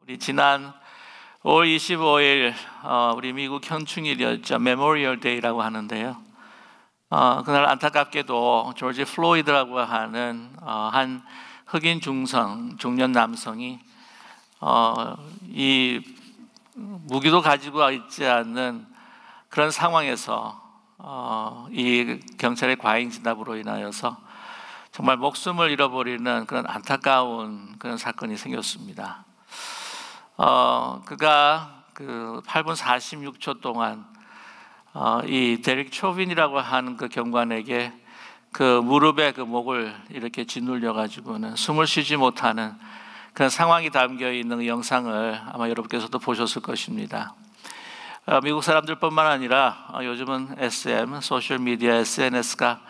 우리 지난 5월 25일 우리 미국 현충일이었죠. 메모리얼 데이라고 하는데요. 그날 안타깝게도 조지 플로이드라고 하는 한 흑인 중년 남성이 이 무기도 가지고 있지 않는 그런 상황에서 이 경찰의 과잉 진압으로 인하여서 정말 목숨을 잃어버리는 그런 안타까운 그런 사건이 생겼습니다. 그가 그 8분 46초 동안 이 데릭 초빈이라고 하는 그 경관에게 그 무릎에 그 목을 이렇게 짓눌려 가지고는 숨을 쉬지 못하는 그런 상황이 담겨 있는 영상을 아마 여러분께서도 보셨을 것입니다. 미국 사람들뿐만 아니라 요즘은 SM, 소셜미디어, SNS가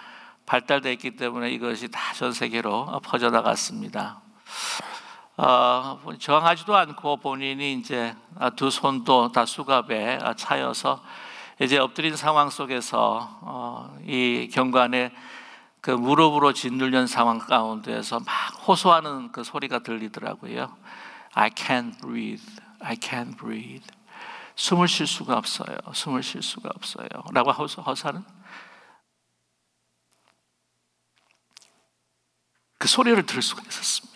발달되어 있기 때문에 이것이 다 전 세계로 퍼져나갔습니다. 저항하지도 않고 본인이 이제 두 손도 다 수갑에 차여서 이제 엎드린 상황 속에서 이 경관에 그 무릎으로 짓눌린 상황 가운데에서 막 호소하는 그 소리가 들리더라고요. I can't breathe, I can't breathe. 숨을 쉴 수가 없어요. 숨을 쉴 수가 없어요. 라고 호소하는 그 소리를 들을 수가 있었습니다.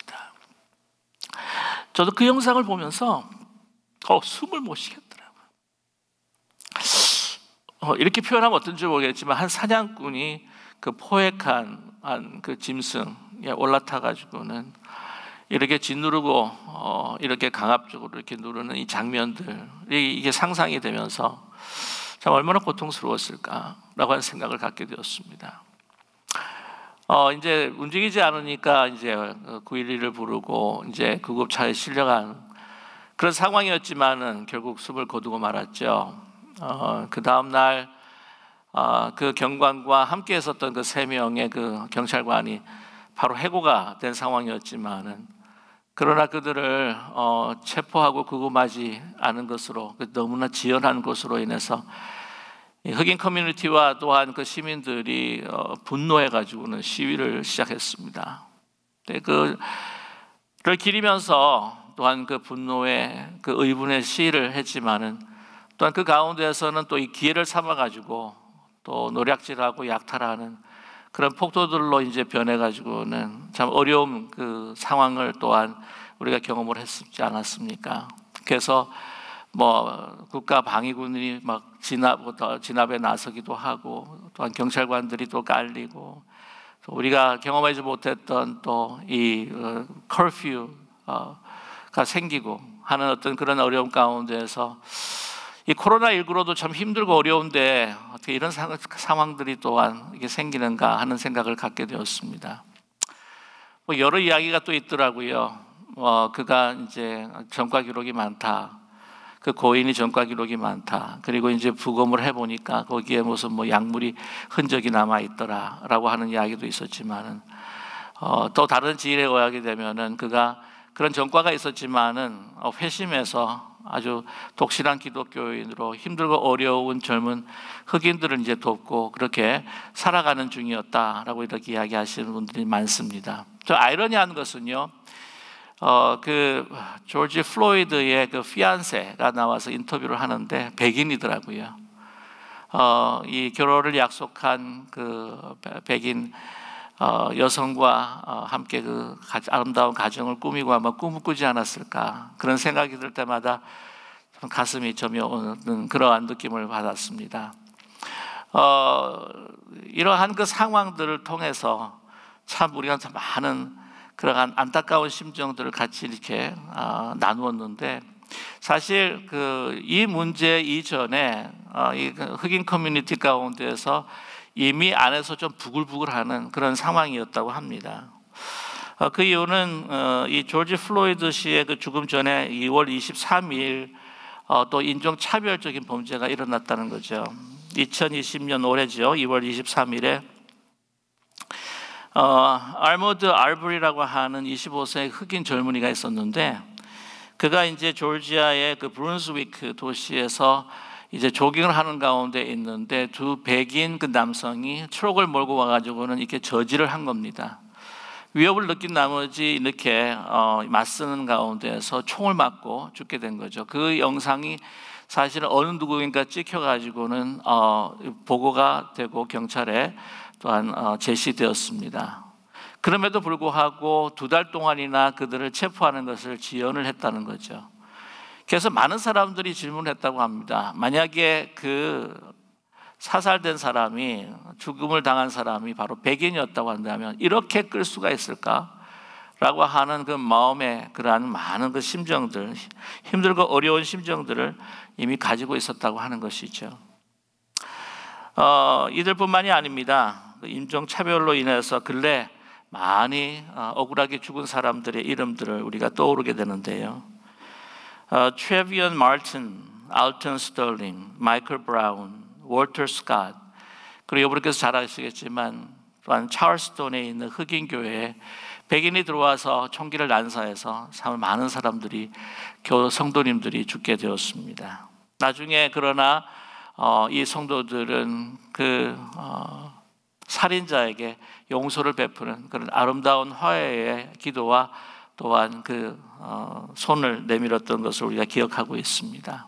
저도 그 영상을 보면서 숨을 못 쉬겠더라고요. 이렇게 표현하면 어떤지 모르겠지만 한 사냥꾼이 그 포획한 그 짐승에 올라타 가지고는 이렇게 짓누르고 이렇게 강압적으로 이렇게 누르는 이 장면들이 이게 상상이 되면서 참 얼마나 고통스러웠을까라고 하는 생각을 갖게 되었습니다. 이제 움직이지 않으니까 이제 911을 부르고 이제 구급차에 실려간 그런 상황이었지만은 결국 숨을 거두고 말았죠. 그 다음 날 그 경관과 함께 있었던 그 3명의 그 경찰관이 바로 해고가 된 상황이었지만은 그러나 그들을 체포하고 구금하지 않은 것으로 너무나 지연한 것으로 인해서 흑인 커뮤니티와 또한 그 시민들이 분노해가지고는 시위를 시작했습니다. 그를 기리면서 또한 그 분노의 그 의분의 시위를 했지만은 또한 그 가운데에서는 또 이 기회를 삼아가지고 또 노략질하고 약탈하는 그런 폭도들로 이제 변해가지고는 참 어려운 그 상황을 또한 우리가 경험을 했지 않았습니까? 그래서 국가 방위군이 막 진압에 나서기도 하고 또한 경찰관들이 또 깔리고 또 우리가 경험하지 못했던 또 이 커퓨가 생기고 하는 어떤 그런 어려움 가운데에서 이 코로나19로도 참 힘들고 어려운데 어떻게 이런 상황들이 또한 이게 생기는가 하는 생각을 갖게 되었습니다. 여러 이야기가 또 있더라고요. 그가 이제 전과 기록이 많다. 그 고인이 전과 기록이 많다. 그리고 이제 부검을 해보니까 거기에 무슨 약물이 흔적이 남아 있더라라고 하는 이야기도 있었지만은 또 다른 지인에 의하게 되면은 그가 그런 전과가 있었지만은 회심해서 아주 독실한 기독교인으로 힘들고 어려운 젊은 흑인들을 이제 돕고 그렇게 살아가는 중이었다라고 이렇게 이야기하시는 분들이 많습니다. 좀 아이러니한 것은요. 그 조지 플로이드의 그 피안세가 나와서 인터뷰를 하는데 백인이더라고요. 이 결혼을 약속한 그 백인 여성과 함께 그 아름다운 가정을 꾸미고 아마 꿈을 꾸지 않았을까 그런 생각이 들 때마다 좀 가슴이 저며오는 그러한 느낌을 받았습니다. 이러한 그 상황들을 통해서 참 우리가 참 많은 그러한 안타까운 심정들을 같이 이렇게 나누었는데 사실 이 문제 이전에 이 흑인 커뮤니티 가운데에서 이미 안에서 좀 부글부글하는 그런 상황이었다고 합니다. 그 이유는 이 조지 플로이드 씨의 그 죽음 전에 2월 23일 또 인종차별적인 범죄가 일어났다는 거죠. 2020년 올해죠. 2월 23일에 알머드 알브리라고 하는 25세의 흑인 젊은이가 있었는데 그가 이제 조지아의 그 브룬스위크 도시에서 이제 조깅을 하는 가운데 있는데 두 백인 그 남성이 트럭을 몰고 와가지고는 이렇게 저지를 한 겁니다. 위협을 느낀 나머지 이렇게 맞서는 가운데서 총을 맞고 죽게 된 거죠. 그 영상이 사실은 어느 누구인가 찍혀가지고는 보고가 되고 경찰에 또한 제시되었습니다. 그럼에도 불구하고 2달 동안이나 그들을 체포하는 것을 지연을 했다는 거죠. 그래서 많은 사람들이 질문했다고 합니다. 만약에 그 사살된 사람이, 죽음을 당한 사람이 바로 백인이었다고 한다면 이렇게 끌 수가 있을까? 라고 하는 그 마음의 그러한 많은 그 심정들, 힘들고 어려운 심정들을 이미 가지고 있었다고 하는 것이죠. 이들뿐만이 아닙니다. 인종차별로 인해서 근래 많이 억울하게 죽은 사람들의 이름들을 우리가 떠오르게 되는데요. 트레비언 마틴, 알튼 스털링, 마이클 브라운, 월터 스캇, 그리고 여러분께서 잘 아시겠지만 또한 찰스톤에 있는 흑인 교회에 백인이 들어와서 총기를 난사해서 참 많은 사람들이, 성도님들이 죽게 되었습니다. 나중에 그러나 이 성도들은 그 살인자에게 용서를 베푸는 그런 아름다운 화해의 기도와 또한 그 손을 내밀었던 것을 우리가 기억하고 있습니다.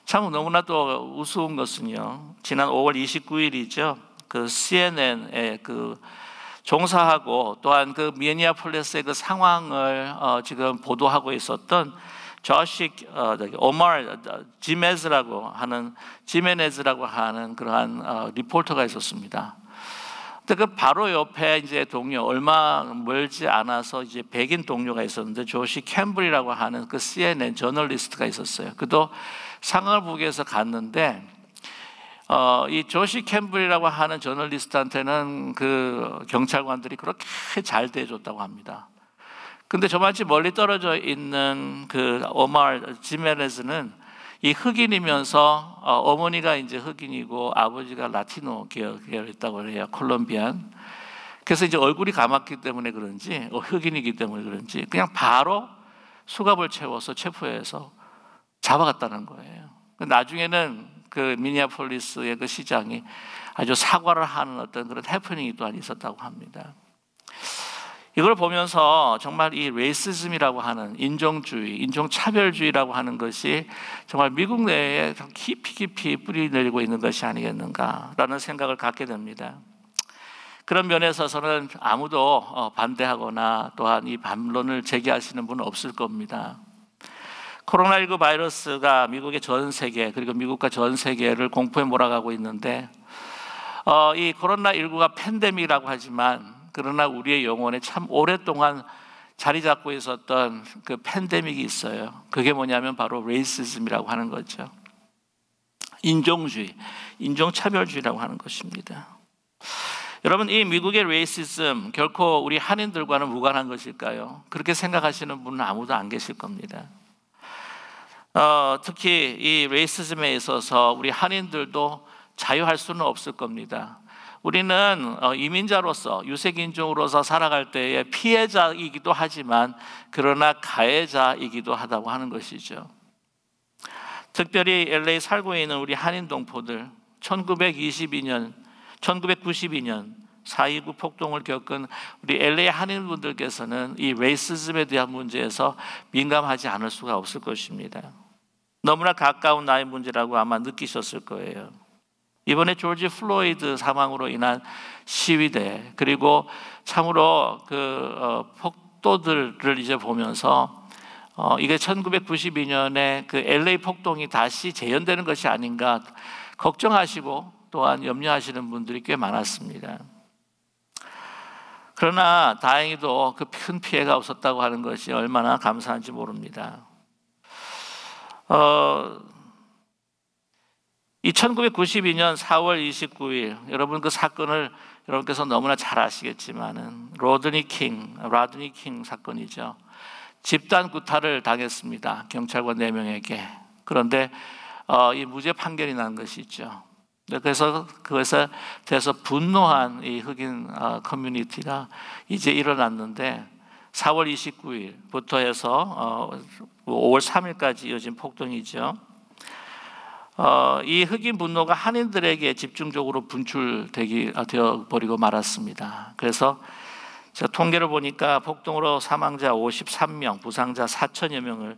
참 너무나도 우스운 것은요, 지난 5월 29일이죠. 그 CNN에 그 종사하고 또한 그 미니애폴리스의 그 상황을 지금 보도하고 있었던 조시 오마르 지메네즈라고 하는 그러한 리포터가 있었습니다. 근데 그 바로 옆에 이제 동료, 얼마 멀지 않아서 이제 백인 동료가 있었는데 조시 캠블이라고 하는 그 CNN 저널리스트가 있었어요. 그도 상황을 보기 위해서 갔는데 이 조시 캠블이라고 하는 저널리스트한테는 그 경찰관들이 그렇게 잘 대해줬다고 합니다. 근데 저만치 멀리 떨어져 있는 그 오마르 지메네즈는 이 흑인이면서 어머니가 이제 흑인이고 아버지가 라티노 계열이었다고 해요. 콜롬비안. 그래서 이제 얼굴이 감았기 때문에 그런지, 흑인이기 때문에 그런지 그냥 바로 수갑을 채워서 체포해서 잡아갔다는 거예요. 나중에는 그 미니애폴리스의 그 시장이 아주 사과를 하는 어떤 그런 해프닝이 또한 있었다고 합니다. 이걸 보면서 정말 이 레이시즘이라고 하는 인종주의, 인종차별주의라고 하는 것이 정말 미국 내에 깊이 뿌리 내리고 있는 것이 아니겠는가라는 생각을 갖게 됩니다. 그런 면에 있어서는 아무도 반대하거나 또한 이 반론을 제기하시는 분은 없을 겁니다. 코로나19 바이러스가 미국의 전 세계, 그리고 미국과 전 세계를 공포에 몰아가고 있는데 이 코로나19가 팬데믹이라고 하지만 그러나 우리의 영혼에 참 오랫동안 자리 잡고 있었던 그 팬데믹이 있어요. 그게 뭐냐면 바로 레이시즘이라고 하는 거죠. 인종주의, 인종차별주의라고 하는 것입니다. 여러분, 이 미국의 레이시즘 결코 우리 한인들과는 무관한 것일까요? 그렇게 생각하시는 분은 아무도 안 계실 겁니다. 특히 이 레이시즘에 있어서 우리 한인들도 자유할 수는 없을 겁니다. 우리는 이민자로서, 유색인종으로서 살아갈 때의 피해자이기도 하지만 그러나 가해자이기도 하다고 하는 것이죠. 특별히 LA 살고 있는 우리 한인 동포들, 1992년 4.29 폭동을 겪은 우리 LA 한인분들께서는 이 레이시즘에 대한 문제에서 민감하지 않을 수가 없을 것입니다. 너무나 가까운 나의 문제라고 아마 느끼셨을 거예요. 이번에 조지 플로이드 사망으로 인한 시위대, 그리고 참으로 그 폭도들을 이제 보면서 이게 1992년에 그 LA 폭동이 다시 재현되는 것이 아닌가 걱정하시고 또한 염려하시는 분들이 꽤 많았습니다. 그러나 다행히도 그 큰 피해가 없었다고 하는 것이 얼마나 감사한지 모릅니다. 이 1992년 4월 29일, 여러분 그 사건을 여러분께서 너무나 잘 아시겠지만은 라드니 킹 사건이죠. 집단 구타를 당했습니다. 경찰관 4명에게. 그런데 이 무죄 판결이 난 것이죠. 그래서 그것에 대해서 분노한 이 흑인 커뮤니티가 이제 일어났는데 4월 29일부터 해서 5월 3일까지 이어진 폭동이죠. 이 흑인 분노가 한인들에게 집중적으로 분출되어 버리고 말았습니다. 그래서 제가 통계를 보니까 폭동으로 사망자 53명, 부상자 4천여 명을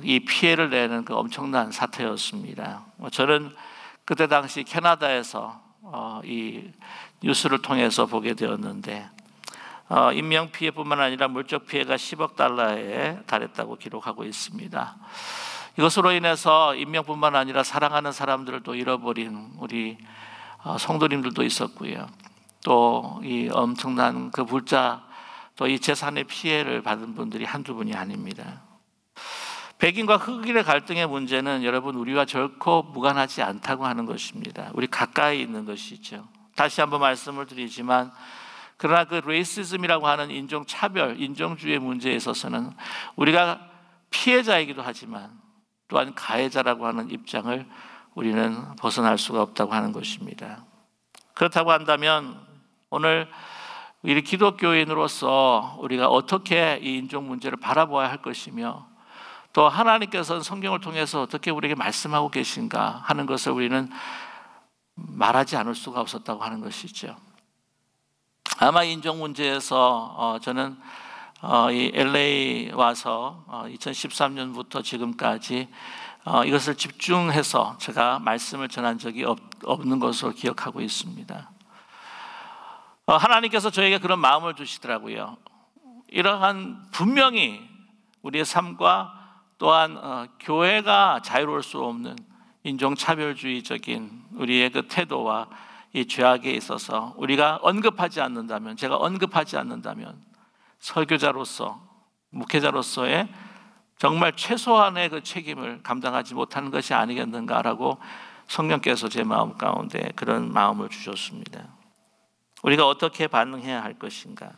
이 피해를 내는 그 엄청난 사태였습니다. 저는 그때 당시 캐나다에서 이 뉴스를 통해서 보게 되었는데 인명 피해뿐만 아니라 물적 피해가 10억 달러에 달했다고 기록하고 있습니다. 이것으로 인해서 인명뿐만 아니라 사랑하는 사람들을 또 잃어버린 우리 성도님들도 있었고요. 또 이 엄청난 그 불자 또 이 재산의 피해를 받은 분들이 한두 분이 아닙니다. 백인과 흑인의 갈등의 문제는 여러분 우리와 결코 무관하지 않다고 하는 것입니다. 우리 가까이 있는 것이죠. 다시 한번 말씀을 드리지만 그러나 그 레이시즘이라고 하는 인종차별, 인종주의 문제에 있어서는 우리가 피해자이기도 하지만 또한 가해자라고 하는 입장을 우리는 벗어날 수가 없다고 하는 것입니다. 그렇다고 한다면 오늘 우리 기독교인으로서 우리가 어떻게 이 인종 문제를 바라보아야 할 것이며 또 하나님께서는 성경을 통해서 어떻게 우리에게 말씀하고 계신가 하는 것을 우리는 말하지 않을 수가 없었다고 하는 것이죠. 아마 인종 문제에서 저는 이 LA 와서 2013년부터 지금까지 이것을 집중해서 제가 말씀을 전한 적이 없는 것으로 기억하고 있습니다. 하나님께서 저에게 그런 마음을 주시더라고요. 이러한 분명히 우리의 삶과 또한 교회가 자유로울 수 없는 인종차별주의적인 우리의 그 태도와 이 죄악에 있어서 우리가 언급하지 않는다면, 제가 언급하지 않는다면 설교자로서, 목회자로서의 정말 최소한의 그 책임을 감당하지 못하는 것이 아니겠는가라고 성령께서 제 마음 가운데 그런 마음을 주셨습니다. 우리가 어떻게 반응해야 할 것인가?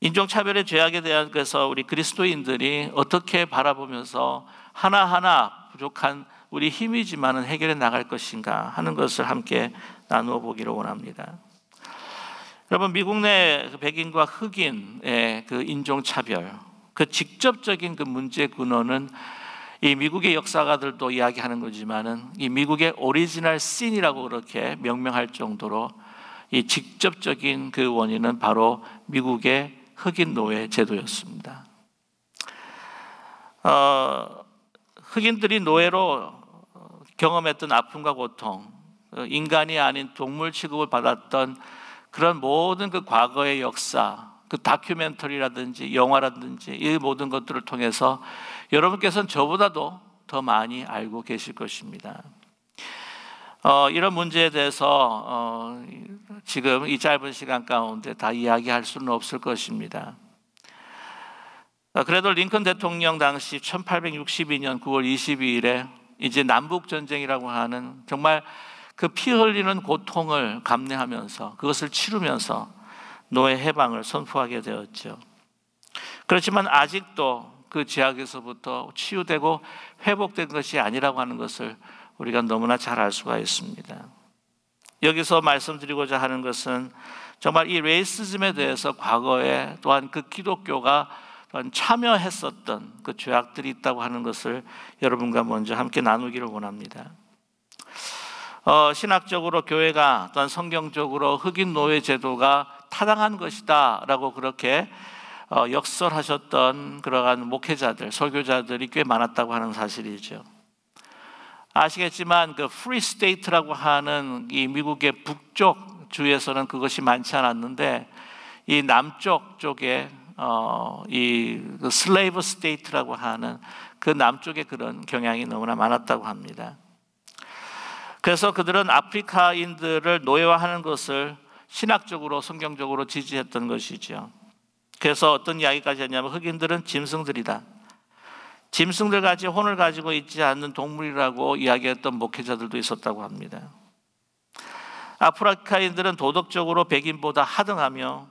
인종차별의 죄악에 대해서 우리 그리스도인들이 어떻게 바라보면서 하나하나 부족한 우리 힘이지만은 해결해 나갈 것인가 하는 것을 함께 나누어 보기를 원합니다. 여러분, 미국 내 백인과 흑인의 그 인종차별, 그 직접적인 그 문제의 근원은 이 미국의 역사가들도 이야기하는 거지만은 이 미국의 오리지널 신이라고 그렇게 명명할 정도로 이 직접적인 그 원인은 바로 미국의 흑인 노예 제도였습니다. 흑인들이 노예로 경험했던 아픔과 고통, 인간이 아닌 동물 취급을 받았던 그런 모든 그 과거의 역사, 그 다큐멘터리라든지 영화라든지 이 모든 것들을 통해서 여러분께서는 저보다도 더 많이 알고 계실 것입니다. 이런 문제에 대해서 지금 이 짧은 시간 가운데 다 이야기할 수는 없을 것입니다. 그래도 링컨 대통령 당시 1862년 9월 22일에 이제 남북전쟁이라고 하는 정말 그 피 흘리는 고통을 감내하면서 그것을 치르면서 노예 해방을 선포하게 되었죠. 그렇지만 아직도 그 죄악에서부터 치유되고 회복된 것이 아니라고 하는 것을 우리가 너무나 잘 알 수가 있습니다. 여기서 말씀드리고자 하는 것은 정말 이 레이시즘에 대해서 과거에 또한 그 기독교가 참여했었던 그 죄악들이 있다고 하는 것을 여러분과 먼저 함께 나누기를 원합니다. 신학적으로 교회가 또한 성경적으로 흑인 노예 제도가 타당한 것이다 라고 그렇게 역설하셨던 그러한 목회자들, 설교자들이 꽤 많았다고 하는 사실이죠. 아시겠지만 그 프리 스테이트라고 하는 이 미국의 북쪽 주에서는 그것이 많지 않았는데 이 남쪽 쪽에 이 슬레이브 스테이트라고 하는 그 남쪽에 그런 경향이 너무나 많았다고 합니다. 그래서 그들은 아프리카인들을 노예화하는 것을 신학적으로 성경적으로 지지했던 것이죠. 그래서 어떤 이야기까지 했냐면 흑인들은 짐승들이다. 짐승들같이 혼을 가지고 있지 않는 동물이라고 이야기했던 목회자들도 있었다고 합니다. 아프리카인들은 도덕적으로 백인보다 하등하며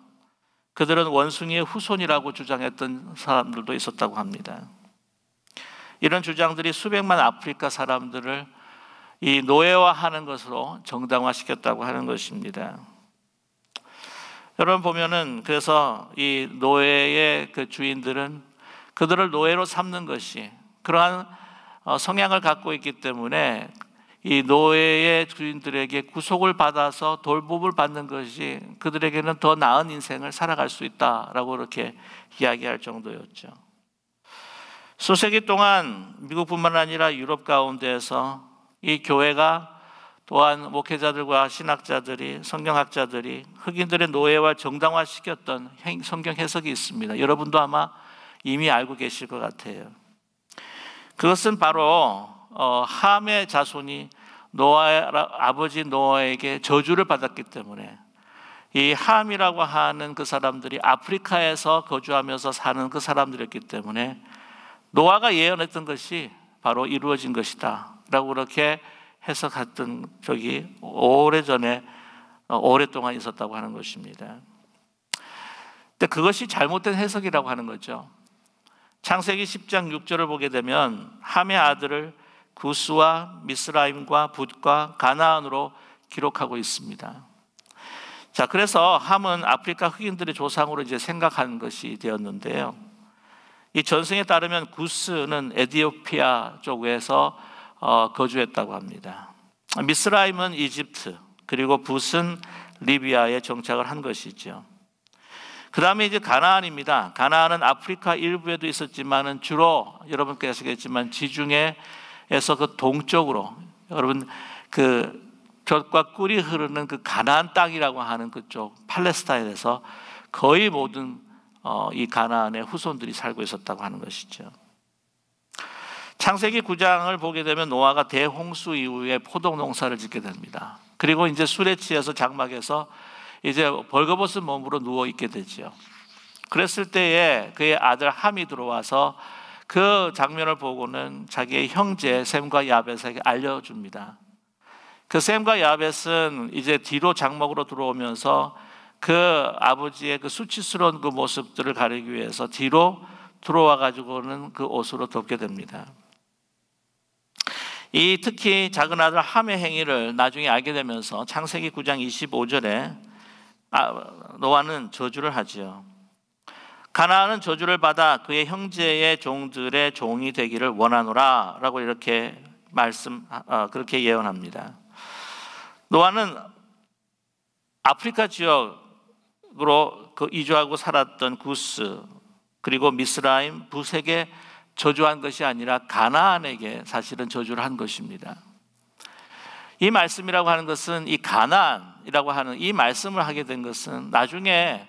그들은 원숭이의 후손이라고 주장했던 사람들도 있었다고 합니다. 이런 주장들이 수백만 아프리카 사람들을 이 노예화하는 것으로 정당화시켰다고 하는 것입니다. 여러분 보면은 그래서 이 노예의 그 주인들은 그들을 노예로 삼는 것이 그러한 성향을 갖고 있기 때문에 이 노예의 주인들에게 구속을 받아서 돌봄을 받는 것이 그들에게는 더 나은 인생을 살아갈 수 있다라고 그렇게 이야기할 정도였죠. 수세기 동안 미국뿐만 아니라 유럽 가운데에서 이 교회가 또한 목회자들과 신학자들이, 성경학자들이 흑인들의 노예와 정당화시켰던 성경 해석이 있습니다. 여러분도 아마 이미 알고 계실 것 같아요. 그것은 바로 함의 자손이 아버지 노아에게 저주를 받았기 때문에, 이 함이라고 하는 그 사람들이 아프리카에서 거주하면서 사는 그 사람들이었기 때문에 노아가 예언했던 것이 바로 이루어진 것이다 라고 그렇게 해석했던 적이 오래전에 오랫동안 있었다고 하는 것입니다. 근데 그것이 잘못된 해석이라고 하는 거죠. 창세기 10장 6절을 보게 되면 함의 아들을 구스와 미스라임과 붓과 가나안으로 기록하고 있습니다. 자, 그래서 함은 아프리카 흑인들의 조상으로 이제 생각하는 것이 되었는데요. 이 전승에 따르면 구스는 에티오피아 쪽에서 거주했다고 합니다. 미스라임은 이집트, 그리고 붓은 리비아에 정착을 한 것이죠. 그 다음에 이제 가나안입니다. 가나안은 아프리카 일부에도 있었지만은 주로 여러분께 아시겠지만 지중해에서 그 동쪽으로, 여러분 그 젖과 꿀이 흐르는 그 가나안 땅이라고 하는 그쪽 팔레스타인에서 거의 모든 이 가나안의 후손들이 살고 있었다고 하는 것이죠. 창세기 9장을 보게 되면 노아가 대홍수 이후에 포도 농사를 짓게 됩니다. 그리고 이제 술에 취해서 장막에서 이제 벌거벗은 몸으로 누워 있게 되죠. 그랬을 때에 그의 아들 함이 들어와서 그 장면을 보고는 자기의 형제 셈과 야벳에게 알려줍니다. 그 셈과 야벳은 이제 뒤로 장막으로 들어오면서 그 아버지의 그 수치스러운 그 모습들을 가리기 위해서 뒤로 들어와 가지고는 그 옷으로 덮게 됩니다. 이 특히 작은 아들 함의 행위를 나중에 알게 되면서 창세기 9장 25절에 노아는 저주를 하지요. 가나안은 저주를 받아 그의 형제의 종들의 종이 되기를 원하노라 라고 이렇게 그렇게 예언합니다. 노아는 아프리카 지역으로 이주하고 살았던 구스, 그리고 미스라임, 붓에게 저주한 것이 아니라 가나안에게 사실은 저주를 한 것입니다. 이 말씀이라고 하는 것은, 이 가나안이라고 하는 이 말씀을 하게 된 것은 나중에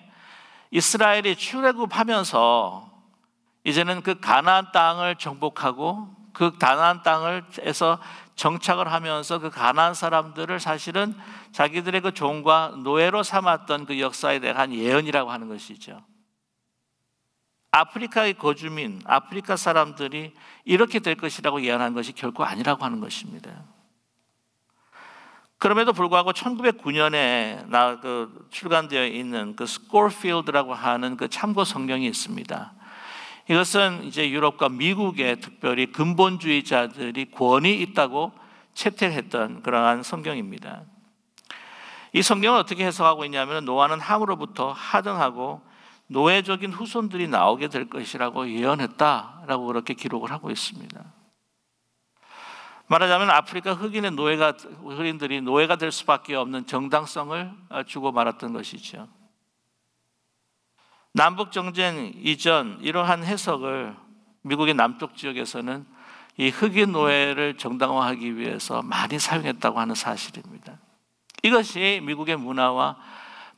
이스라엘이 출애굽하면서 이제는 그 가나안 땅을 정복하고 그 가나안 땅에서 정착을 하면서 그 가나안 사람들을 사실은 자기들의 그 종과 노예로 삼았던 그 역사에 대한 예언이라고 하는 것이죠. 아프리카의 거주민, 아프리카 사람들이 이렇게 될 것이라고 예언한 것이 결코 아니라고 하는 것입니다. 그럼에도 불구하고 1909년에 출간되어 있는 그 스콜필드라고 하는 그 참고 성경이 있습니다. 이것은 이제 유럽과 미국의 특별히 근본주의자들이 권위 있다고 채택했던 그러한 성경입니다. 이 성경을 어떻게 해석하고 있냐면 노아는 함으로부터 하등하고 노예적인 후손들이 나오게 될 것이라고 예언했다라고 그렇게 기록을 하고 있습니다. 말하자면 아프리카 흑인들이 노예가 될 수밖에 없는 정당성을 주고 말았던 것이죠. 남북정전 이전 이러한 해석을 미국의 남쪽 지역에서는 이 흑인 노예를 정당화하기 위해서 많이 사용했다고 하는 사실입니다. 이것이 미국의 문화와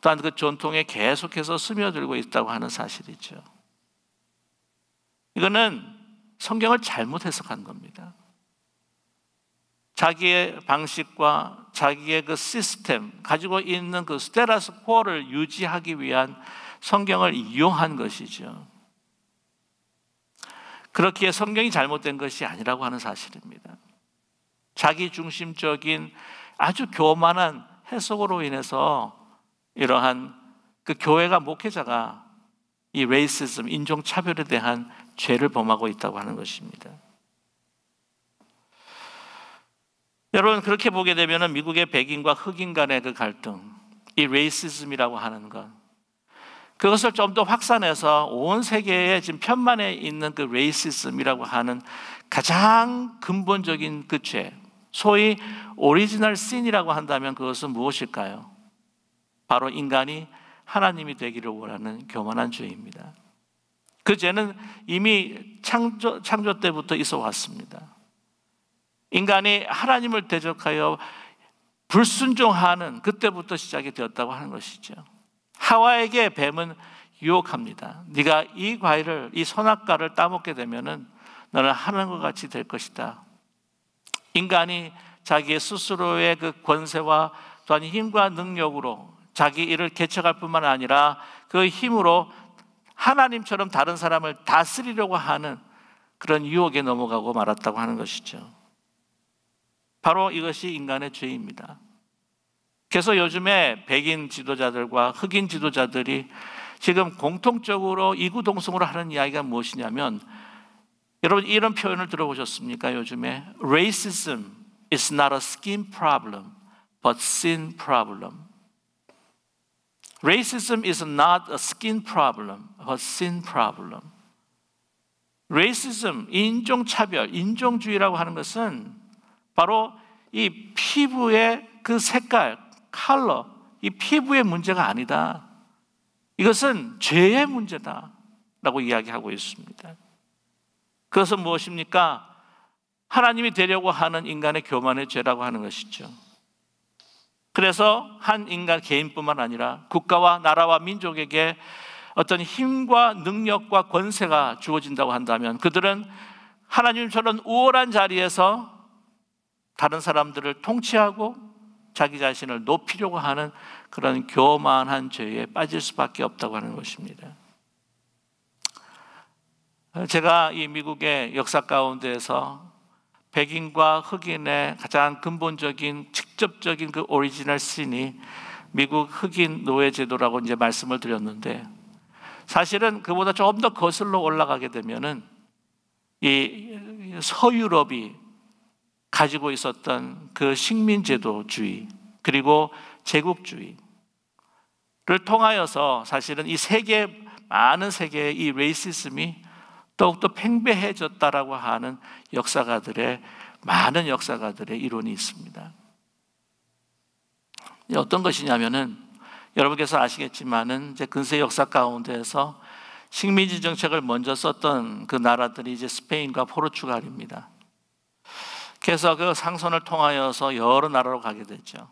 또한 그 전통에 계속해서 스며들고 있다고 하는 사실이죠. 이거는 성경을 잘못 해석한 겁니다. 자기의 방식과 자기의 그 시스템, 가지고 있는 그 스테라스 쿼를 유지하기 위한 성경을 이용한 것이죠. 그렇기에 성경이 잘못된 것이 아니라고 하는 사실입니다. 자기 중심적인 아주 교만한 해석으로 인해서 이러한 그 교회가, 목회자가 이 레이시즘, 인종차별에 대한 죄를 범하고 있다고 하는 것입니다. 여러분, 그렇게 보게 되면 미국의 백인과 흑인 간의 그 갈등, 이 레이시즘이라고 하는 것, 그것을 좀 더 확산해서 온 세계에 지금 편만에 있는 그 레이시즘이라고 하는 가장 근본적인 그 죄, 소위 오리지널 신이라고 한다면 그것은 무엇일까요? 바로 인간이 하나님이 되기를 원하는 교만한 죄입니다. 그 죄는 이미 창조 때부터 있어 왔습니다. 인간이 하나님을 대적하여 불순종하는 그때부터 시작이 되었다고 하는 것이죠. 하와에게 뱀은 유혹합니다. 네가 이 과일을, 이 선악과를 따먹게 되면은 너는 하나님과 같이 될 것이다. 인간이 자기의 스스로의 그 권세와 또한 힘과 능력으로 자기 일을 개척할 뿐만 아니라 그 힘으로 하나님처럼 다른 사람을 다스리려고 하는 그런 유혹에 넘어가고 말았다고 하는 것이죠. 바로 이것이 인간의 죄입니다. 그래서 요즘에 백인 지도자들과 흑인 지도자들이 지금 공통적으로 이구동성으로 하는 이야기가 무엇이냐면, 여러분 이런 표현을 들어보셨습니까? 요즘에 Racism is not a skin problem, but sin problem. Racism is not a skin problem, but sin problem. Racism, 인종차별, 인종주의라고 하는 것은 바로 이 피부의 그 색깔, 컬러, 이 피부의 문제가 아니다. 이것은 죄의 문제다라고 이야기하고 있습니다. 그것은 무엇입니까? 하나님이 되려고 하는 인간의 교만의 죄라고 하는 것이죠. 그래서 한 인간 개인뿐만 아니라 국가와 나라와 민족에게 어떤 힘과 능력과 권세가 주어진다고 한다면 그들은 하나님처럼 우월한 자리에서 다른 사람들을 통치하고 자기 자신을 높이려고 하는 그런 교만한 죄에 빠질 수밖에 없다고 하는 것입니다. 제가 이 미국의 역사 가운데에서 백인과 흑인의 가장 근본적인 직접적인 그 오리지널 신이 미국 흑인 노예 제도라고 이제 말씀을 드렸는데, 사실은 그보다 조금 더 거슬러 올라가게 되면은 이 서유럽이 가지고 있었던 그 식민제도주의 그리고 제국주의를 통하여서 사실은 이 세계, 많은 세계의 이 레이시즘이 더욱더 팽배해졌다라고 하는 많은 역사가들의 이론이 있습니다. 어떤 것이냐면은 여러분께서 아시겠지만은 이제 근세 역사 가운데에서 식민지 정책을 먼저 썼던 그 나라들이 이제 스페인과 포르투갈입니다. 그래서 그 상선을 통하여서 여러 나라로 가게 됐죠.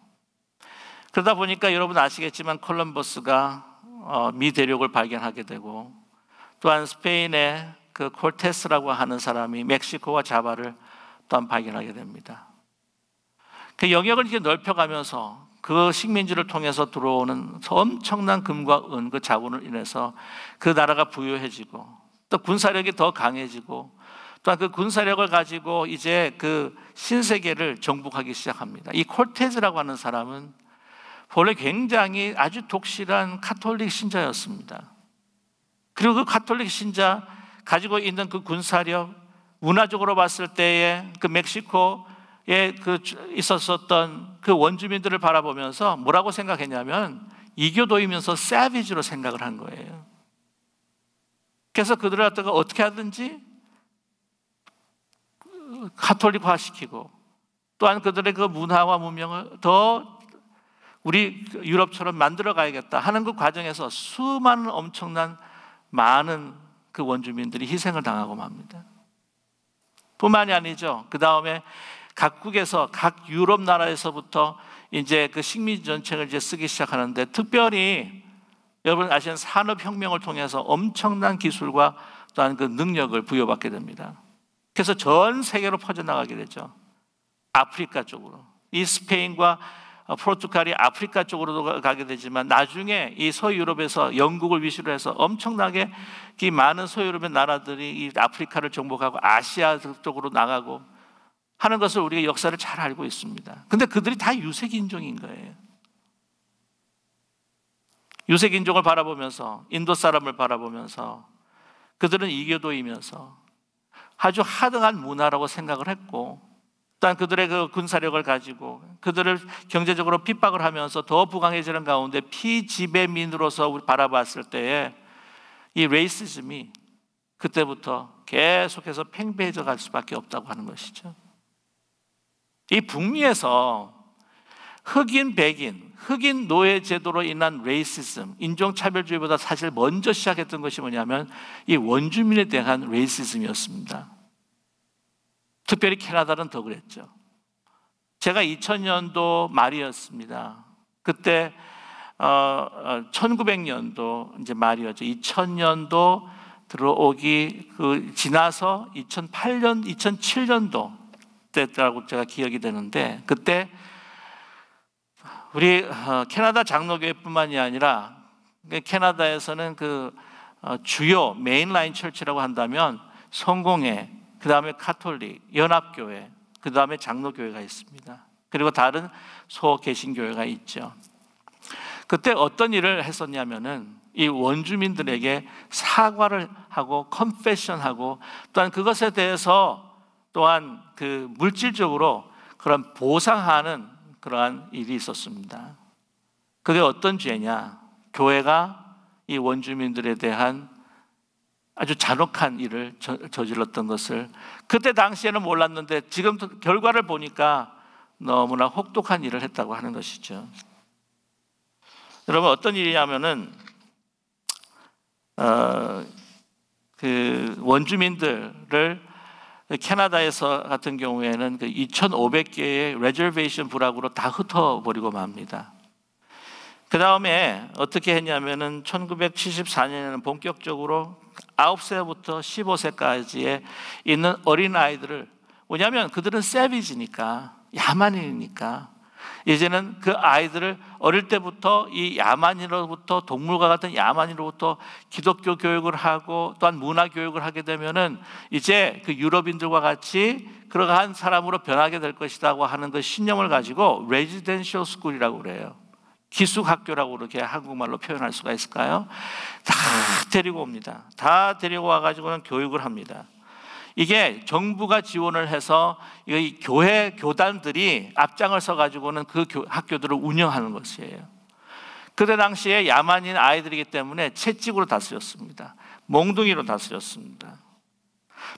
그러다 보니까 여러분 아시겠지만 콜럼버스가 미 대륙을 발견하게 되고, 또한 스페인의 그 콜테스라고 하는 사람이 멕시코와 자바를 또한 발견하게 됩니다. 그 영역을 이렇게 넓혀가면서 그 식민지를 통해서 들어오는 엄청난 금과 은, 그 자본을 인해서 그 나라가 부유해지고 또 군사력이 더 강해지고, 또한 그 군사력을 가지고 이제 그 신세계를 정복하기 시작합니다. 이 콜테즈라고 하는 사람은 본래 굉장히 아주 독실한 카톨릭 신자였습니다. 그리고 그 카톨릭 신자 가지고 있는 그 군사력, 문화적으로 봤을 때의 그 멕시코에 그 있었었던 그 원주민들을 바라보면서 뭐라고 생각했냐면 이교도이면서 세비지로 생각을 한 거예요. 그래서 그들을 갖다가 어떻게 하든지 카톨릭화 시키고, 또한 그들의 그 문화와 문명을 더 우리 유럽처럼 만들어 가야겠다 하는 그 과정에서 수많은 엄청난 많은 그 원주민들이 희생을 당하고 맙니다. 뿐만이 아니죠. 그 다음에 각국에서, 각 유럽 나라에서부터 이제 그 식민지 정책을 이제 쓰기 시작하는데, 특별히 여러분 아시는 산업혁명을 통해서 엄청난 기술과 또한 그 능력을 부여받게 됩니다. 그래서 전 세계로 퍼져나가게 되죠. 아프리카 쪽으로. 이 스페인과 포르투갈이 아프리카 쪽으로도 가게 되지만, 나중에 이 서유럽에서 영국을 위시로 해서 엄청나게 이 많은 서유럽의 나라들이 이 아프리카를 정복하고 아시아 쪽으로 나가고 하는 것을 우리가 역사를 잘 알고 있습니다. 근데 그들이 다 유색인종인 거예요. 유색인종을 바라보면서, 인도 사람을 바라보면서 그들은 이교도이면서 아주 하등한 문화라고 생각을 했고, 또한 그들의 그 군사력을 가지고 그들을 경제적으로 핍박을 하면서 더 부강해지는 가운데 피지배민으로서 우리 바라봤을 때에 이 레이시즘이 그때부터 계속해서 팽배해져 갈 수밖에 없다고 하는 것이죠. 이 북미에서 흑인, 백인, 흑인 노예 제도로 인한 레이시즘, 인종차별주의보다 사실 먼저 시작했던 것이 뭐냐면 이 원주민에 대한 레이시즘이었습니다. 특별히 캐나다는 더 그랬죠. 제가 2000년도 말이었습니다. 그때 1900년도 이제 말이었죠. 2000년도 들어오기 지나서 2008년, 2007년도 때라고 제가 기억이 되는데, 그때 우리 캐나다 장로교회뿐만이 아니라 캐나다에서는 주요 메인라인 철치라고 한다면 성공회, 그 다음에 카톨릭, 연합교회, 그 다음에 장로교회가 있습니다. 그리고 다른 소개신교회가 있죠. 그때 어떤 일을 했었냐면은 이 원주민들에게 사과를 하고 컨페션하고, 또한 그것에 대해서 또한 물질적으로 그런 보상하는 그러한 일이 있었습니다. 그게 어떤 죄냐? 교회가 이 원주민들에 대한 아주 잔혹한 일을 저질렀던 것을 그때 당시에는 몰랐는데 지금 결과를 보니까 너무나 혹독한 일을 했다고 하는 것이죠. 여러분, 어떤 일이냐면은 원주민들을 캐나다에서 같은 경우에는 2,500개의 레저베이션 부락으로 다 흩어버리고 맙니다. 그 다음에 어떻게 했냐면은 1974년에는 본격적으로 9세부터 15세까지에 있는 어린아이들을, 뭐냐면 그들은 세비지니까, 야만인이니까 이제는 그 아이들을 어릴 때부터 이 야만인으로부터, 동물과 같은 야만인으로부터 기독교 교육을 하고 또한 문화 교육을 하게 되면은 이제 그 유럽인들과 같이 그러한 사람으로 변하게 될 것이라고 하는 그 신념을 가지고 레지던셜 스쿨이라고 그래요. 기숙학교라고 그렇게 한국말로 표현할 수가 있을까요? 다 데리고 옵니다. 다 데리고 와가지고는 교육을 합니다. 이게 정부가 지원을 해서 이 교회 교단들이 앞장을 서가지고는 그 학교들을 운영하는 것이에요. 그때 당시에 야만인 아이들이기 때문에 채찍으로 다스렸습니다. 몽둥이로 다스렸습니다.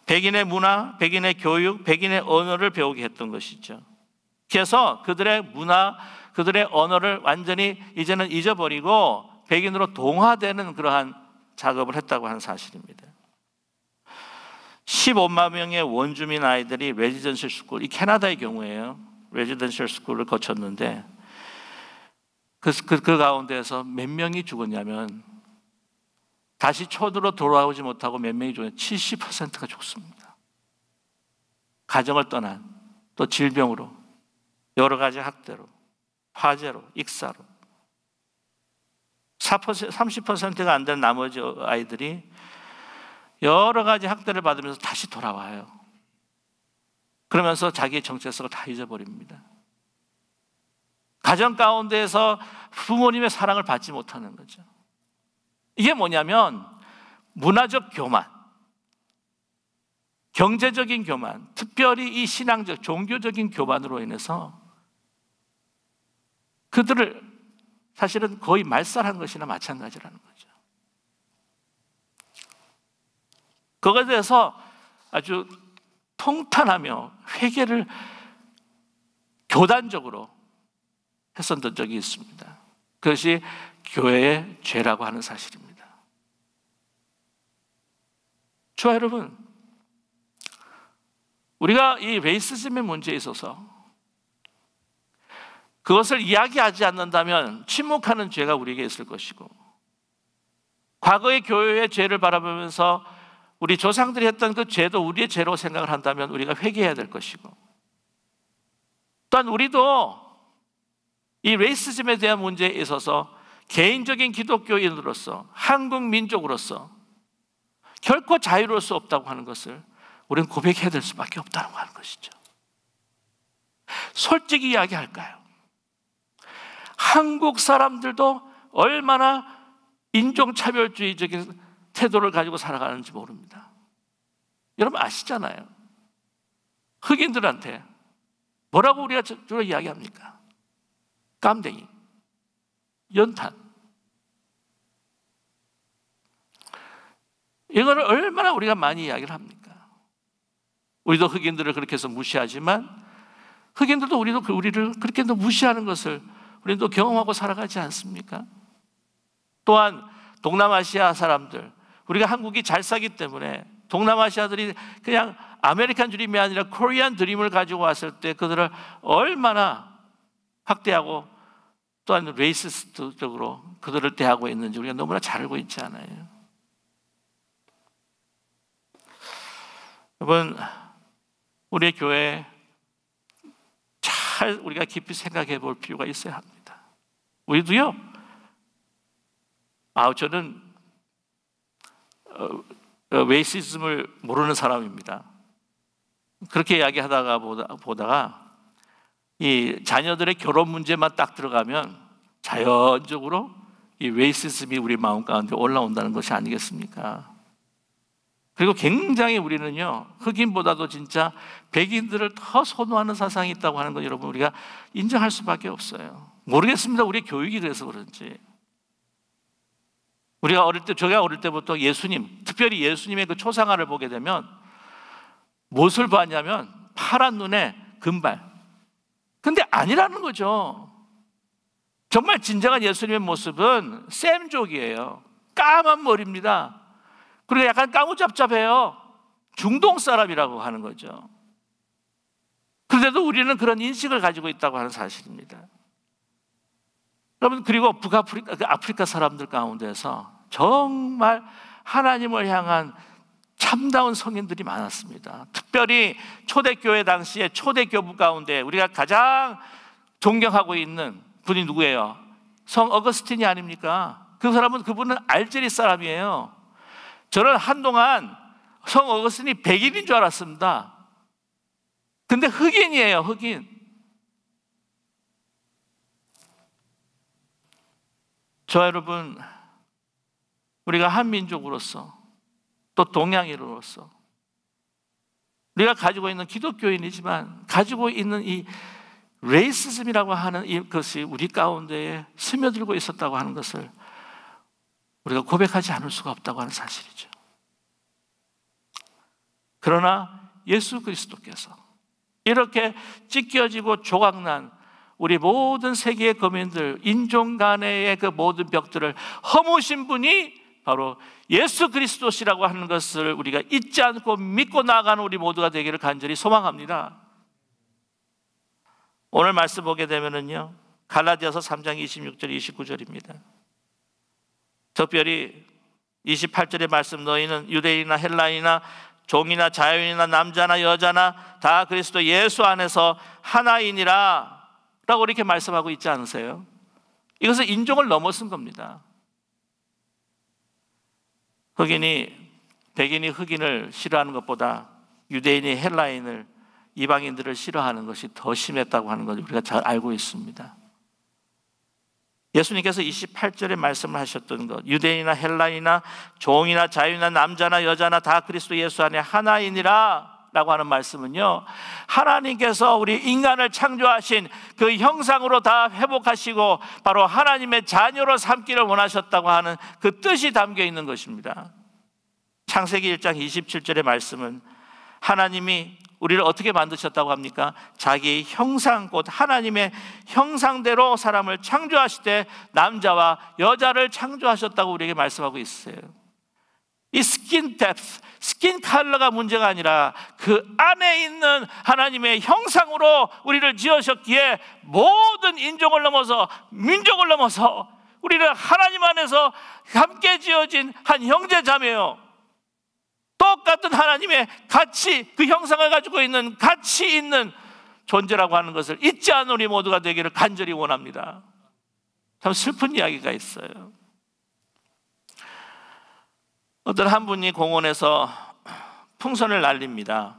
백인의 문화, 백인의 교육, 백인의 언어를 배우게 했던 것이죠. 그래서 그들의 문화, 그들의 언어를 완전히 이제는 잊어버리고 백인으로 동화되는 그러한 작업을 했다고 하는 사실입니다. 15만 명의 원주민 아이들이 레지던셜 스쿨, 이 캐나다의 경우에요, 레지던셜 스쿨을 거쳤는데 그 가운데에서 몇 명이 죽었냐면, 다시 초도로 돌아오지 못하고 몇 명이 죽었냐면 70%가 죽습니다. 가정을 떠난, 또 질병으로, 여러 가지 학대로, 화재로, 익사로. 30%가 안 되는 나머지 아이들이 여러 가지 학대를 받으면서 다시 돌아와요. 그러면서 자기의 정체성을 다 잊어버립니다. 가정 가운데에서 부모님의 사랑을 받지 못하는 거죠. 이게 뭐냐면 문화적 교만, 경제적인 교만, 특별히 이 신앙적, 종교적인 교만으로 인해서 그들을 사실은 거의 말살한 것이나 마찬가지라는 거죠. 그것에 대해서 아주 통탄하며 회개를 교단적으로 했었던 적이 있습니다. 그것이 교회의 죄라고 하는 사실입니다. 좋아요, 여러분. 우리가 이 레이시즘의 문제에 있어서 그것을 이야기하지 않는다면 침묵하는 죄가 우리에게 있을 것이고, 과거의 교회의 죄를 바라보면서 우리 조상들이 했던 그 죄도 우리의 죄로 생각을 한다면 우리가 회개해야 될 것이고, 또한 우리도 이 레이시즘에 대한 문제에 있어서 개인적인 기독교인으로서, 한국 민족으로서 결코 자유로울 수 없다고 하는 것을 우리는 고백해야 될 수밖에 없다고 하는 것이죠. 솔직히 이야기할까요? 한국 사람들도 얼마나 인종차별주의적인 태도를 가지고 살아가는지 모릅니다. 여러분 아시잖아요. 흑인들한테 뭐라고 우리가 주로 이야기합니까? 깜댕이, 연탄. 이거를 얼마나 우리가 많이 이야기를 합니까? 우리도 흑인들을 그렇게 해서 무시하지만 흑인들도 우리를 그렇게 무시하는 것을 우리는 또 경험하고 살아가지 않습니까? 또한 동남아시아 사람들, 우리가 한국이 잘 싸기 때문에 동남아시아들이 그냥 아메리칸 드림이 아니라 코리안 드림을 가지고 왔을 때 그들을 얼마나 학대하고 또한 레이시스트적으로 그들을 대하고 있는지 우리가 너무나 잘 알고 있지 않아요? 여러분, 우리의 교회 잘 우리가 깊이 생각해 볼 필요가 있어야 합니다. 우리도요, 저는 레이시즘을 모르는 사람입니다. 그렇게 이야기하다가 보다가 이 자녀들의 결혼 문제만 딱 들어가면 자연적으로 이 레이시즘이 우리 마음 가운데 올라온다는 것이 아니겠습니까? 그리고 굉장히 우리는요, 흑인보다도 진짜 백인들을 더 선호하는 사상이 있다고 하는 건 여러분 우리가 인정할 수밖에 없어요. 모르겠습니다. 우리 교육이 그래서 그런지. 제가 어릴 때부터 예수님, 특별히 예수님의 그 초상화를 보게 되면 무엇을 봤냐면 파란 눈에 금발. 근데 아니라는 거죠. 정말 진정한 예수님의 모습은 샘족이에요. 까만 머리입니다. 그리고 약간 까무잡잡해요. 중동 사람이라고 하는 거죠. 그런데도 우리는 그런 인식을 가지고 있다고 하는 사실입니다. 여러분, 그리고 아프리카 사람들 가운데서 정말 하나님을 향한 참다운 성인들이 많았습니다. 특별히 초대교회 당시에 초대교부 가운데 우리가 가장 존경하고 있는 분이 누구예요? 성 어거스틴이 아닙니까? 그분은 알제리 사람이에요. 저는 한동안 성 어거스틴이 백인인 줄 알았습니다. 근데 흑인이에요, 흑인. 저 여러분, 우리가 한민족으로서 또 동양인으로서 우리가 가지고 있는 기독교인이지만 가지고 있는 이 레이시즘이라고 하는 이것이 우리 가운데에 스며들고 있었다고 하는 것을 우리가 고백하지 않을 수가 없다고 하는 사실이죠. 그러나 예수 그리스도께서 이렇게 찢겨지고 조각난 우리 모든 세계의 거민들, 인종 간의 그 모든 벽들을 허무신 분이 바로 예수 그리스도시라고 하는 것을 우리가 잊지 않고 믿고 나아가는 우리 모두가 되기를 간절히 소망합니다. 오늘 말씀 보게 되면은요, 갈라디아서 3장 26절 29절입니다. 특별히 28절의 말씀, 너희는 유대인이나 헬라인이나 종이나 자유인이나 남자나 여자나 다 그리스도 예수 안에서 하나이니라 라고 이렇게 말씀하고 있지 않으세요? 이것은 인종을 넘어선 겁니다. 백인이 흑인을 싫어하는 것보다 유대인이 헬라인을, 이방인들을 싫어하는 것이 더 심했다고 하는 것을 우리가 잘 알고 있습니다. 예수님께서 28절에 말씀을 하셨던 것, 유대인이나 헬라인이나 종이나 자유나 남자나 여자나 다 그리스도 예수 안에 하나이니라 라고 하는 말씀은요, 하나님께서 우리 인간을 창조하신 그 형상으로 다 회복하시고 바로 하나님의 자녀로 삼기를 원하셨다고 하는 그 뜻이 담겨 있는 것입니다. 창세기 1장 27절의 말씀은 하나님이 우리를 어떻게 만드셨다고 합니까? 자기 형상, 곧 하나님의 형상대로 사람을 창조하실 때 남자와 여자를 창조하셨다고 우리에게 말씀하고 있어요. 이 스킨 뎁스, 스킨 컬러가 문제가 아니라 그 안에 있는 하나님의 형상으로 우리를 지으셨기에 모든 인종을 넘어서, 민족을 넘어서 우리를 하나님 안에서 함께 지어진 한 형제자매요, 똑같은 하나님의 가치, 그 형상을 가지고 있는 가치 있는 존재라고 하는 것을 잊지 않은 우리 모두가 되기를 간절히 원합니다. 참 슬픈 이야기가 있어요. 어떤 한 분이 공원에서 풍선을 날립니다.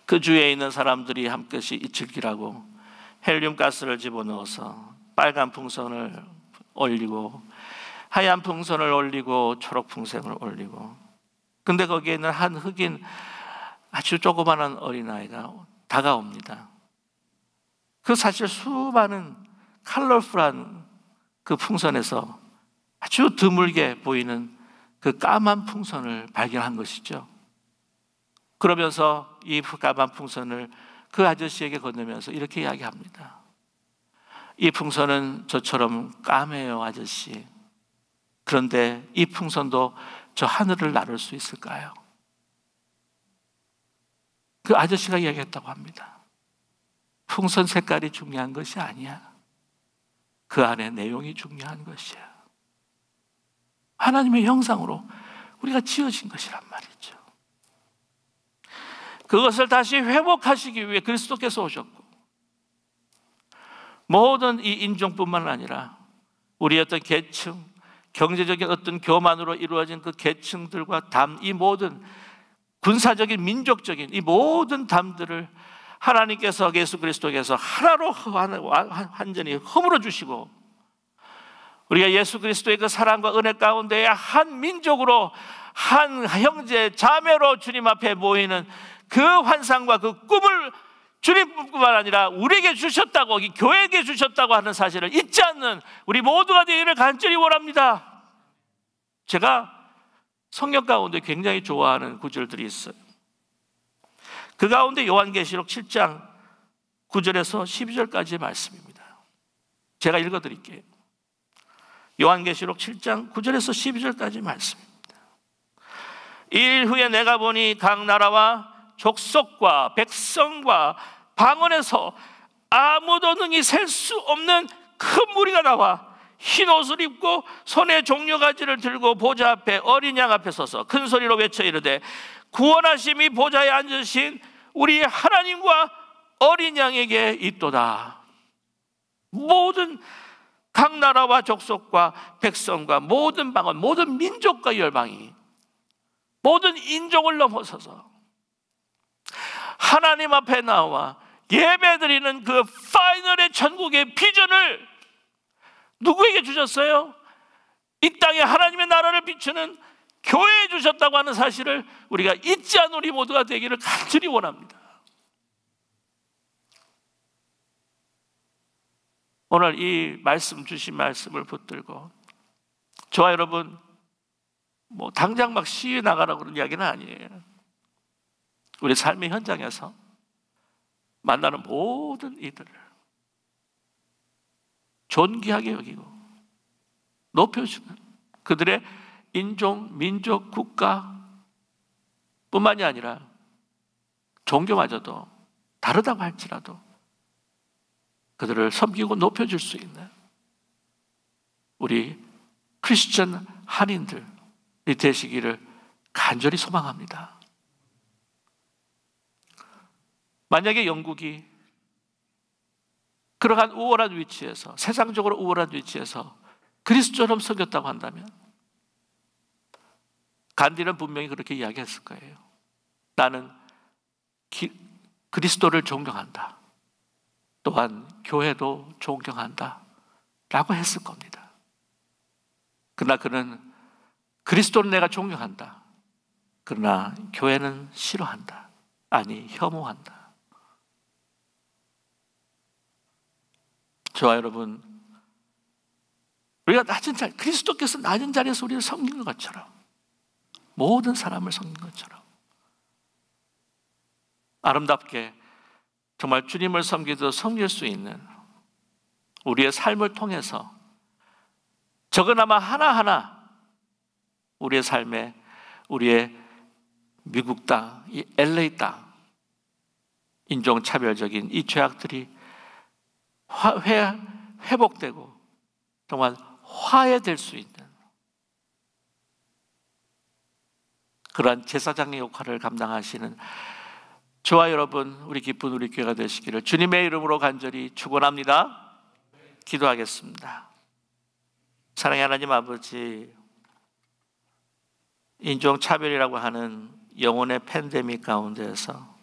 그 주위에 있는 사람들이 함께시 즐기라고 헬륨 가스를 집어넣어서 빨간 풍선을 올리고 하얀 풍선을 올리고 초록 풍선을 올리고, 근데 거기에 있는 한 흑인 아주 조그마한 어린아이가 다가옵니다. 그 사실 수많은 컬러풀한 그 풍선에서 아주 드물게 보이는 그 까만 풍선을 발견한 것이죠. 그러면서 이 까만 풍선을 그 아저씨에게 건네면서 이렇게 이야기합니다. 이 풍선은 저처럼 까매요, 아저씨. 그런데 이 풍선도 저 하늘을 나를 수 있을까요? 그 아저씨가 이야기했다고 합니다. 풍선 색깔이 중요한 것이 아니야. 그 안에 내용이 중요한 것이야. 하나님의 형상으로 우리가 지어진 것이란 말이죠. 그것을 다시 회복하시기 위해 그리스도께서 오셨고, 모든 이 인종뿐만 아니라 우리 어떤 계층, 경제적인 어떤 교만으로 이루어진 그 계층들과 담, 이 모든 군사적인 민족적인 이 모든 담들을 하나님께서 예수 그리스도께서 하나로 완전히 허물어 주시고, 우리가 예수 그리스도의 그 사랑과 은혜 가운데에 한 민족으로, 한 형제 자매로 주님 앞에 모이는 그 환상과 그 꿈을 주님뿐만 아니라 우리에게 주셨다고, 이 교회에게 주셨다고 하는 사실을 잊지 않는 우리 모두가 되기를 간절히 원합니다. 제가 성경 가운데 굉장히 좋아하는 구절들이 있어요. 그 가운데 요한계시록 7장 9절에서 12절까지의 말씀입니다. 제가 읽어드릴게요. 요한계시록 7장 9절에서 12절까지 말씀입니다. 이일 후에 내가 보니 각 나라와 족속과 백성과 방언에서 아무도 능히 셀 수 없는 큰 무리가 나와 흰 옷을 입고 손에 종려가지를 들고 보좌 앞에 어린 양 앞에 서서 큰 소리로 외쳐 이르되 구원하심이 보좌에 앉으신 우리 하나님과 어린 양에게 있도다. 모든 각 나라와 족속과 백성과 모든 방언, 모든 민족과 열방이, 모든 인종을 넘어서서 하나님 앞에 나와 예배드리는 그 파이널의 천국의 비전을 누구에게 주셨어요? 이 땅에 하나님의 나라를 비추는 교회에 주셨다고 하는 사실을 우리가 잊지 않은 우리 모두가 되기를 간절히 원합니다. 오늘 이 말씀 주신 말씀을 붙들고 저와 여러분 당장 막 시위에 나가라고 그런 이야기는 아니에요. 우리 삶의 현장에서 만나는 모든 이들을 존귀하게 여기고 높여주는 그들의 인종, 민족, 국가 뿐만이 아니라 종교마저도 다르다고 할지라도 그들을 섬기고 높여줄 수 있는 우리 크리스천 한인들이 되시기를 간절히 소망합니다. 만약에 영국이 그러한 우월한 위치에서, 세상적으로 우월한 위치에서 그리스도처럼 섬겼다고 한다면 간디는 분명히 그렇게 이야기했을 거예요. 나는 그리스도를 존경한다. 또한 교회도 존경한다 라고 했을 겁니다. 그러나 그는 그리스도는 내가 존경한다. 그러나 교회는 싫어한다. 아니, 혐오한다. 저와 여러분, 우리가 낮은 자리, 그리스도께서 낮은 자리에서 우리를 섬긴 것처럼, 모든 사람을 섬긴 것처럼 아름답게 정말 주님을 섬기듯 섬길 수 있는 우리의 삶을 통해서 적어나마 하나하나 우리의 삶에, 우리의 미국 땅, 이 LA 땅, 인종차별적인 이 죄악들이 회복되고 정말 화해될 수 있는 그러한 제사장의 역할을 감당하시는 저와 여러분, 우리 기쁜 우리 교회가 되시기를 주님의 이름으로 간절히 축원합니다. 기도하겠습니다. 사랑의 하나님 아버지, 인종차별이라고 하는 영혼의 팬데믹 가운데에서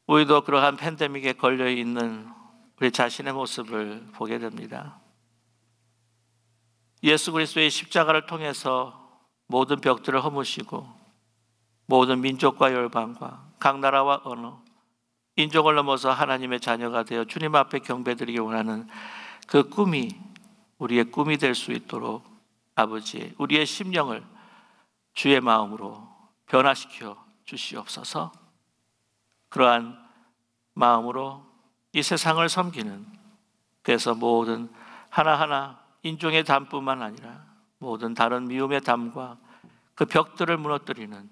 우리도 그러한 팬데믹에 걸려있는 우리 자신의 모습을 보게 됩니다. 예수 그리스도의 십자가를 통해서 모든 벽들을 허무시고 모든 민족과 열방과 각 나라와 언어, 인종을 넘어서 하나님의 자녀가 되어 주님 앞에 경배드리기 원하는 그 꿈이 우리의 꿈이 될 수 있도록 아버지, 우리의 심령을 주의 마음으로 변화시켜 주시옵소서. 그러한 마음으로 이 세상을 섬기는, 그래서 모든 하나하나 인종의 담뿐만 아니라 모든 다른 미움의 담과 그 벽들을 무너뜨리는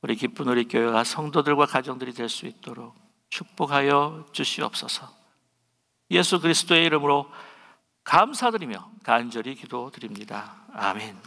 우리 기쁜 우리 교회가 성도들과 가정들이 될 수 있도록 축복하여 주시옵소서. 예수 그리스도의 이름으로 감사드리며 간절히 기도드립니다. 아멘.